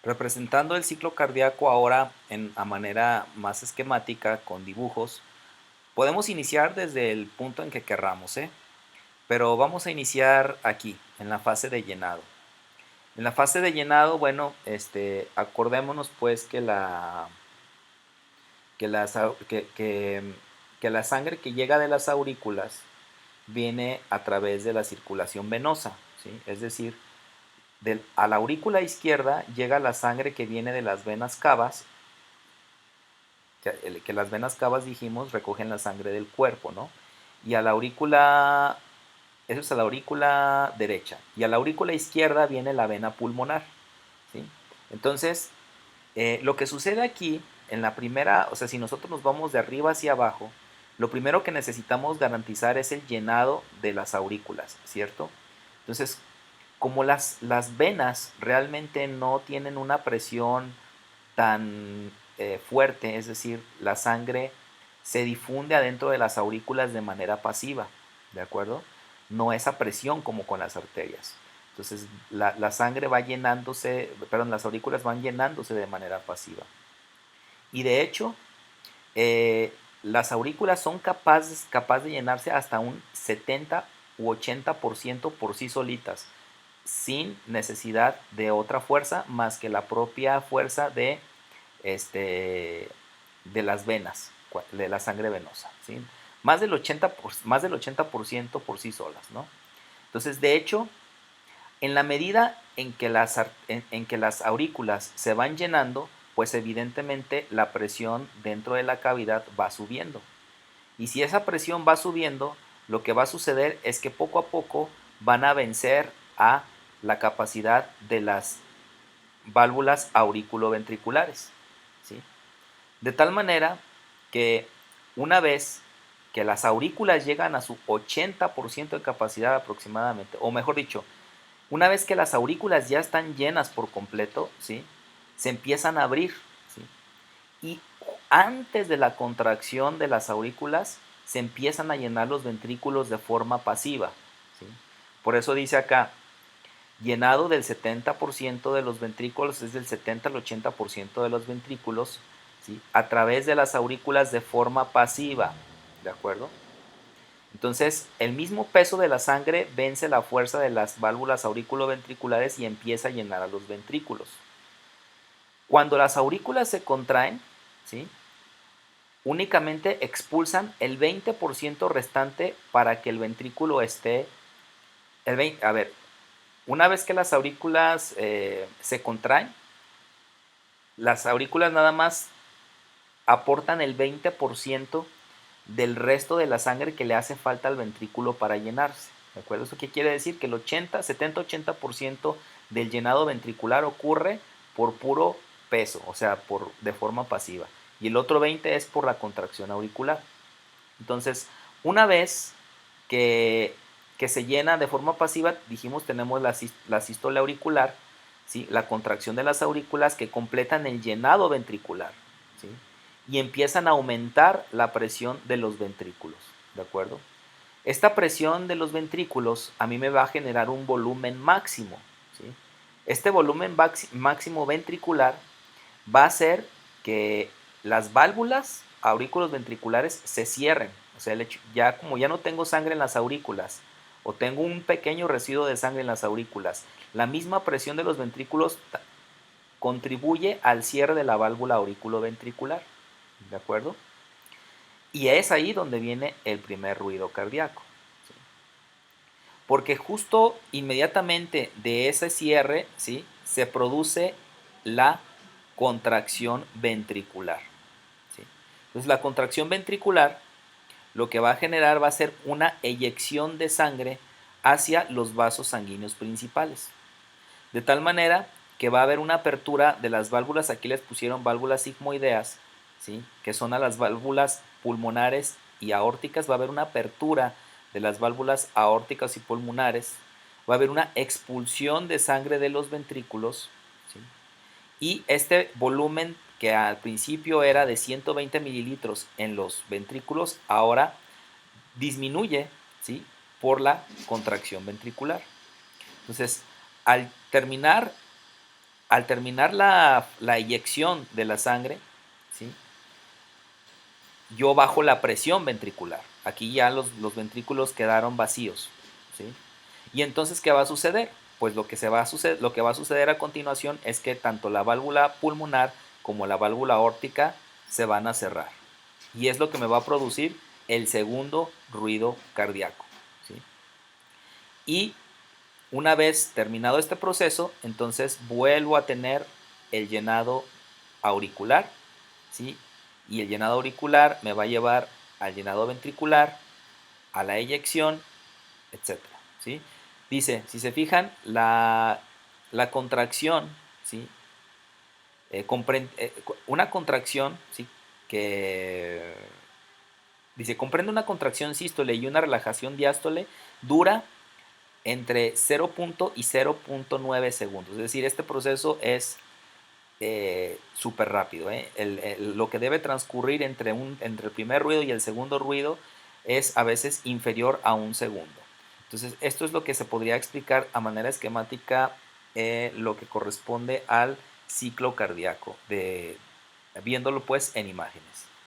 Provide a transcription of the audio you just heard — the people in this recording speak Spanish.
Representando el ciclo cardíaco ahora a manera más esquemática, con dibujos, podemos iniciar desde el punto en que querramos, ¿eh? Pero vamos a iniciar aquí, en la fase de llenado. En la fase de llenado, bueno, acordémonos pues que, las au- que la sangre que llega de las aurículas viene a través de la circulación venosa, ¿sí? Es decir, a la aurícula izquierda llega la sangre que viene de las venas cavas, que las venas cavas dijimos recogen la sangre del cuerpo, ¿no? Y a la aurícula, eso es a la aurícula derecha, y a la aurícula izquierda viene la vena pulmonar, ¿sí? Entonces, lo que sucede aquí, en la primera, o sea, si nosotros nos vamos de arriba hacia abajo, lo primero que necesitamos garantizar es el llenado de las aurículas, ¿cierto? Entonces, como las venas realmente no tienen una presión tan fuerte, es decir, la sangre se difunde adentro de las aurículas de manera pasiva, ¿de acuerdo? No es a presión como con las arterias. Entonces, la sangre va llenándose, perdón, las aurículas van llenándose de manera pasiva. Y de hecho, las aurículas son capaz de llenarse hasta un 70 u 80% por sí solitas, sin necesidad de otra fuerza más que la propia fuerza este, de las venas, de la sangre venosa, ¿sí? Más del 80% por sí solas, ¿no? Entonces, de hecho, en la medida en que las aurículas se van llenando, pues evidentemente la presión dentro de la cavidad va subiendo. Y si esa presión va subiendo, lo que va a suceder es que poco a poco van a vencer a la capacidad de las válvulas auriculoventriculares, ¿sí? De tal manera que una vez que las aurículas llegan a su 80% de capacidad aproximadamente, o mejor dicho, una vez que las aurículas ya están llenas por completo, ¿sí? Se empiezan a abrir, ¿sí? Y antes de la contracción de las aurículas se empiezan a llenar los ventrículos de forma pasiva, ¿sí? Por eso dice acá, llenado del 70% de los ventrículos, es del 70 al 80% de los ventrículos, ¿sí? A través de las aurículas de forma pasiva, ¿de acuerdo? Entonces, el mismo peso de la sangre vence la fuerza de las válvulas auriculoventriculares y empieza a llenar a los ventrículos. Cuando las aurículas se contraen, ¿sí? Únicamente expulsan el 20% restante para que el ventrículo esté... a ver, una vez que las aurículas se contraen, las aurículas nada más aportan el 20% del resto de la sangre que le hace falta al ventrículo para llenarse. ¿De acuerdo? ¿Eso qué quiere decir? Que el 70-80% del llenado ventricular ocurre por puro peso, o sea, de forma pasiva. Y el otro 20% es por la contracción auricular. Entonces, una vez que, que se llena de forma pasiva, dijimos, tenemos la sístole auricular, ¿sí? La contracción de las aurículas que completan el llenado ventricular, ¿sí? Y empiezan a aumentar la presión de los ventrículos, ¿de acuerdo? Esta presión de los ventrículos a mí me va a generar un volumen máximo, ¿sí? Este volumen máximo ventricular va a hacer que las válvulas aurículos ventriculares se cierren. O sea, ya como ya no tengo sangre en las aurículas o tengo un pequeño residuo de sangre en las aurículas, la misma presión de los ventrículos contribuye al cierre de la válvula auriculoventricular. ¿De acuerdo? Y es ahí donde viene el primer ruido cardíaco. ¿Sí? Porque justo inmediatamente de ese cierre, ¿sí? Se produce la contracción ventricular. ¿Sí? Entonces la contracción ventricular lo que va a generar va a ser una eyección de sangre hacia los vasos sanguíneos principales. De tal manera que va a haber una apertura de las válvulas, aquí les pusieron válvulas sigmoideas, ¿sí? Que son a las válvulas pulmonares y aórticas, va a haber una apertura de las válvulas aórticas y pulmonares, va a haber una expulsión de sangre de los ventrículos, ¿sí? Y este volumen que al principio era de 120 mililitros en los ventrículos, ahora disminuye, ¿sí? Por la contracción ventricular. Entonces, al terminar Al terminar la eyección de la sangre, ¿sí? Yo bajo la presión ventricular. Aquí ya los ventrículos quedaron vacíos, ¿sí? Y entonces, ¿qué va a suceder? Pues lo que va a suceder a continuación es que tanto la válvula pulmonar como la válvula aórtica se van a cerrar. Y es lo que me va a producir el segundo ruido cardíaco, ¿sí? Y una vez terminado este proceso, entonces vuelvo a tener el llenado auricular, ¿sí? Y el llenado auricular me va a llevar al llenado ventricular, a la eyección, etcétera, ¿sí? Dice, si se fijan, la contracción, ¿sí? Una contracción, ¿sí? Que dice, comprende una contracción sístole y una relajación diástole, dura entre 0. Y 0.9 segundos. Es decir, este proceso es súper rápido. Lo que debe transcurrir entre el primer ruido y el segundo ruido es a veces inferior a un segundo. Entonces, esto es lo que se podría explicar a manera esquemática, lo que corresponde al ciclo cardíaco, viéndolo pues en imágenes.